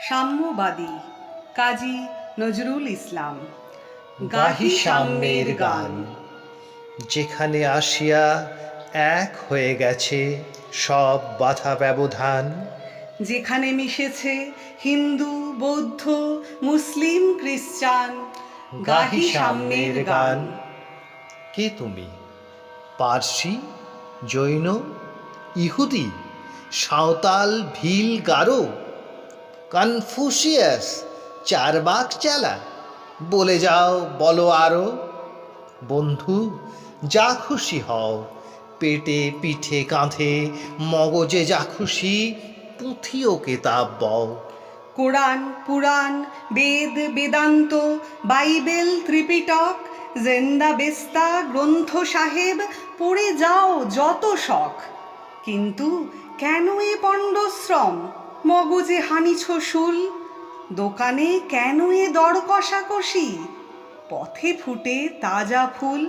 সাম্যবাদী কাজী নজরুল ইসলাম। গাহি সাম্যের গান। যেখানে আসিয়া এক হয়ে গেছে সব বাধা ব্যবধান, যেখানে মিশেছে হিন্দু বৌদ্ধ মুসলিম খ্রিস্টান, গাহি সাম্যের গান। কে তুমি? পার্সি, জৈন, ইহুদি, সাঁওতাল, ভিল, গারো, কনফুসিয়াস, চারবাক চালা, বলে যাও, বলো আরো। বন্ধু, যা খুশি হও, পেটে পিঠে কাঁধে মগজে যা খুশি, পুঁথি ও কেতাব বও। কোরআন পুরাণ বেদ বেদান্ত বাইবেল ত্রিপিটক জেন্দা বেস্তা গ্রন্থ সাহেব পড়ে যাও যত শখ। কিন্তু কেন এ পণ্ডশ্রম, মগজে হানিছ শুল? দোকানে কেন এ দর কষাকষি, পথে ফুটে তাজা ফুল?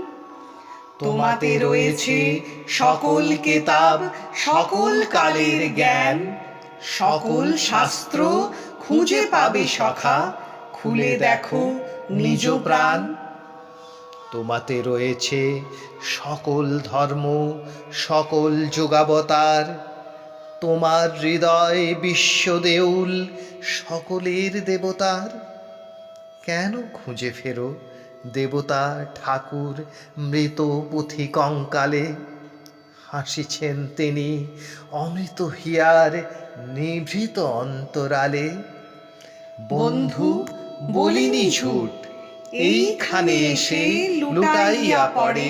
তোমাতে রয়েছে সকল কেতাব, সকল কালের জ্ঞান, সকল শাস্ত্র খুঁজে পাবে সখা, খুলে দেখো নিজ প্রাণ। তোমাতে রয়েছে সকল ধর্ম, সকল যুগাবতার, তোমার হৃদয় বিশ্বদেউল সকলের দেবতার। কেন খুঁজে ফেরো দেবতা ঠাকুর মৃত পুঁথি কঙ্কালে? হাসিছেন তিনি অমৃত হিয়ার নিভৃত অন্তরালে। বন্ধু, বলিনি ঝুট, এইখানে এসে লুটাইয়া পড়ে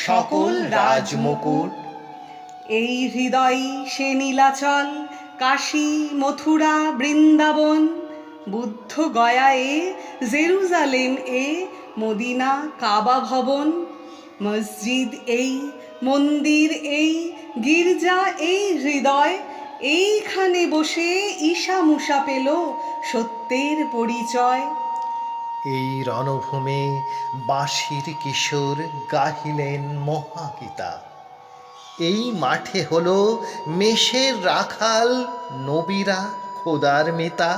সকল রাজমুকুট। এই হৃদয় সে নীলাচল, কাশী মথুরা বৃন্দাবন, বুদ্ধ গয়া এ, জেরুজালেম এ, মদিনা কাবা ভবন। মসজিদ এই, মন্দির এই, গির্জা এই হৃদয়, এইখানে বসে ঈশা মুসা পেল সত্যের পরিচয়। এই রণভূমে বাঁশির কিশোর গাহিলেন মহাগীতা। এই মাঠে হলো মেষের রাখাল, নবীরা খোদার মিতা।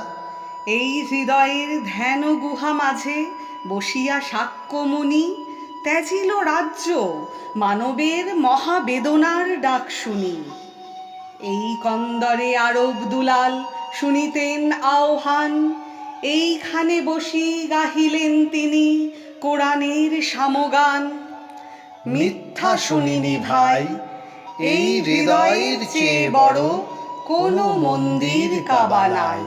এই হৃদয়ের ধ্যান গুহা মাঝে বসিয়া সাক্ষ্যমণি ত্যাজিল রাজ্য, মানবের মহাবেদনার ডাক শুনি। এই কন্দরে আরব দুলাল শুনিতেন আহ্বান, এইখানে বসি গাহিলেন তিনি কোরআনের সামগান। মিথ্যা শুনিনি ভাই, এই হৃদয়ের চেয়ে বড় কোনো মন্দির কাবা নাই।